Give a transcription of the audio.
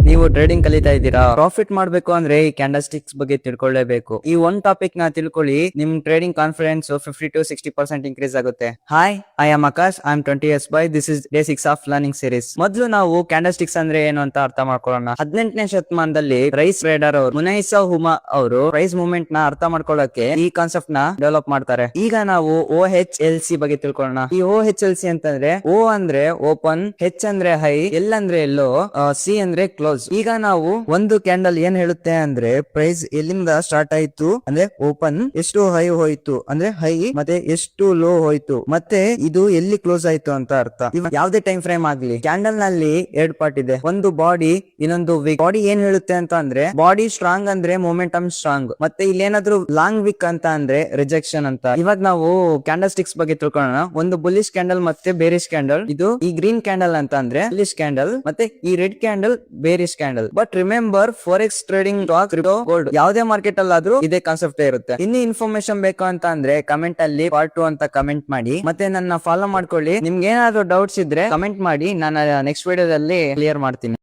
ನೀವು ಟ್ರೇಡಿಂಗ್ ಕಲಿತಾ ಇದ್ದೀರಾ? ಪ್ರಾಫಿಟ್ ಮಾಡ್ಬೇಕು ಅಂದ್ರೆ ಈ ಕ್ಯಾಂಡಲ್ ಸ್ಟಿಕ್ಸ್ ಬಗ್ಗೆ ತಿಳ್ಕೊಳ್ಳೇಬೇಕು. ಈ ಒಂದ್ ಟಾಪಿಕ್ ನ ತಿಳ್ಕೊಳ್ಳಿ, ನಿಮ್ ಟ್ರೇಡಿಂಗ್ ಕಾನ್ಫಿಡೆನ್ಸ್ 50 to 60% ಇನ್ಕ್ರೀಸ್ ಆಗುತ್ತೆ. Hi, I am Akash. I am 20 years by. This is day 6 of learning series. ಮೊದಲು ನಾವು ಕ್ಯಾಂಡಲ್ ಸ್ಟಿಕ್ಸ್ ಅಂದ್ರೆ ಏನು ಅಂತ ಅರ್ಥ ಮಾಡ್ಕೊಳ್ಳೋಣ. 18ನೇ ಶತಮಾನದಲ್ಲಿ ಪ್ರೈಸ್ ಟ್ರೇಡರ್ ಅವರು ಮುನೈಸಾ ಹುಮಾ ಅವರು ಪ್ರೈಸ್ ಮೂವ್ಮೆಂಟ್ ನ ಅರ್ಥ ಮಾಡ್ಕೊಳ್ಳಕ್ಕೆ ಈ ಕಾನ್ಸೆಪ್ಟ್ ನ ಡೆವಲಪ್ ಮಾಡ್ತಾರೆ. ಈಗ ನಾವು OHLC ಬಗ್ಗೆ ತಿಳ್ಕೊಳ್ಳೋಣ. ಈ OHLC ಅಂತಂದ್ರೆ O ಅಂದ್ರೆ ಓಪನ್, H ಅಂದ್ರೆ ಹೈ, L ಅಂದ್ರೆ ಎಲ್ಲೋ, C ಅಂದ್ರೆ ಕ್ಲೋಸ್. ಈಗ ನಾವು ಒಂದು ಕ್ಯಾಂಡಲ್ ಏನ್ ಹೇಳುತ್ತೆ ಅಂದ್ರೆ ಪ್ರೈಸ್ ಎಲ್ಲಿಂದ ಸ್ಟಾರ್ಟ್ ಆಯ್ತು ಅಂದ್ರೆ ಓಪನ್, ಎಷ್ಟು ಹೈ ಹೋಯ್ತು ಅಂದ್ರೆ ಹೈ, ಮತ್ತೆ ಎಷ್ಟು ಲೋ ಹೋಯ್ತು, ಮತ್ತೆ ಇದು ಎಲ್ಲಿ ಕ್ಲೋಸ್ ಆಯ್ತು ಅಂತ ಅರ್ಥ. ಯಾವ್ದೇ ಟೈಮ್ ಫ್ರೇಮ್ ಆಗ್ಲಿ, ಕ್ಯಾಂಡಲ್ ನಲ್ಲಿ ಎರಡ್ ಪಾರ್ಟ್ ಇದೆ, ಒಂದು ಬಾಡಿ, ಇನ್ನೊಂದು ವೀಕ್. ಬಾಡಿ ಏನ್ ಹೇಳುತ್ತೆ ಅಂತ ಅಂದ್ರೆ ಬಾಡಿ ಸ್ಟ್ರಾಂಗ್ ಅಂದ್ರೆ ಮೊಮೆಂಟಮ್ ಸ್ಟ್ರಾಂಗ್, ಮತ್ತೆ ಇಲ್ಲಿ ಏನಾದ್ರು ಲಾಂಗ್ ವೀಕ್ ಅಂತ ಅಂದ್ರೆ ರಿಜೆಕ್ಷನ್ ಅಂತ. ಇವಾಗ ನಾವು ಕ್ಯಾಂಡಲ್ ಸ್ಟಿಕ್ಸ್ ಬಗ್ಗೆ ತಿಳ್ಕೊಳ್ಳೋಣ. ಒಂದು ಬುಲ್ಲಿಶ್ ಕ್ಯಾಂಡಲ್ ಮತ್ತೆ ಬೇರಿಶ್ ಕ್ಯಾಂಡಲ್. ಇದು ಈ ಗ್ರೀನ್ ಕ್ಯಾಂಡಲ್ ಅಂತ ಅಂದ್ರೆ ಬುಲ್ಲಿಶ್ ಕ್ಯಾಂಡಲ್, ಮತ್ತೆ ಈ red candle bearish candle. But remember, forex trading, stock, crypto, gold, ಯಾವುದೇ ಮಾರ್ಕೆಟ್ ಅಲ್ಲಾದ್ರೂ ಇದೇ ಕಾನ್ಸೆಪ್ಟ್ ಇರುತ್ತೆ. ಇನ್ನು ಇನ್ಫಾರ್ಮೇಶನ್ ಬೇಕು ಅಂತ ಅಂದ್ರೆ ಕಮೆಂಟ್ ಅಲ್ಲಿ ಪಾರ್ಟ್ 2 ಅಂತ ಕಮೆಂಟ್ ಮಾಡಿ, ಮತ್ತೆ ನನ್ನ ಫಾಲೋ ಮಾಡ್ಕೊಳ್ಳಿ. ನಿಮ್ಗೆ ಏನಾದ್ರು ಡೌಟ್ಸ್ ಇದ್ರೆ ಕಮೆಂಟ್ ಮಾಡಿ, ನಾನು ನೆಕ್ಸ್ಟ್ ವಿಡಿಯೋದಲ್ಲಿ ಕ್ಲಿಯರ್ ಮಾಡ್ತೀನಿ.